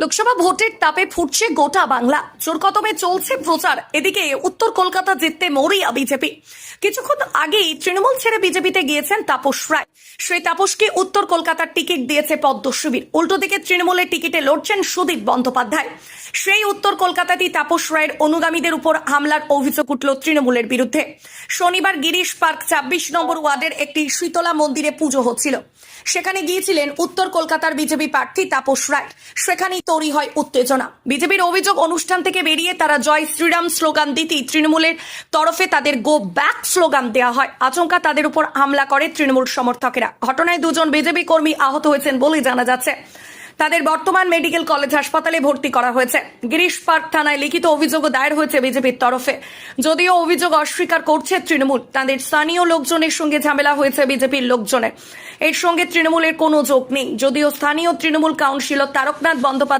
লোকসভা ভোটের তাপে ফুটছে গোটা বাংলা, জোর কদমে চলছে প্রচার। এদিকে উত্তর কলকাতা জিততে মরিয়া বিজেপি। কিছুক্ষণ আগেই তৃণমূল ছেড়ে বিজেপিতে গিয়েছেন তাপস রায়। সেই তাপসকে উত্তর কলকাতার টিকিট দিয়েছে পদ্ম শিবির। উল্টো দিকে তৃণমূলের টিকিটে লড়ছেন সুদীপ বন্দ্যোপাধ্যায়। সেই উত্তর কলকাতাতেই তাপস রায়ের অনুগামীদের উপর হামলার অভিযোগ উঠল তৃণমূলের বিরুদ্ধে। শনিবার গিরিশ পার্ক ২৬ নম্বর ওয়ার্ডের একটি শীতলা মন্দিরে পুজো হচ্ছিল। সেখানে গিয়েছিলেন উত্তর কলকাতার বিজেপি প্রার্থী তাপস রায়। সেখানেই তৈরি হয় উত্তেজনা। বিজেপির অভিযোগ, অনুষ্ঠান থেকে বেরিয়ে তারা জয় শ্রীরাম স্লোগান দিতেই তৃণমূলের তরফে তাদের গো ব্যাক স্লোগান দেওয়া হয়। আচমকা তাদের উপর হামলা করে তৃণমূল সমর্থকেরা। ঘটনায় দুজন বিজেপি কর্মী আহত হয়েছেন বলে জানা যাচ্ছে। তাদের বর্তমান মেডিকেল কলেজ হাসপাতালে ভর্তি করা হয়েছে। গিরিশ পার্ক থানায় লিখিত অভিযোগও দায়ের হয়েছে বিজেপির তরফে। যদিও অভিযোগ অস্বীকার করছে তৃণমূল। তাদের স্থানীয় লোকজনের সঙ্গে ঝামেলা হয়েছে বিজেপির লোকজনের। এর সঙ্গে তৃণমূলের কোনো যোগ নেই। যদিও স্থানীয় তৃণমূল কাউন্সিলর তারকনাথ বন্দ্যোপাধ্যায়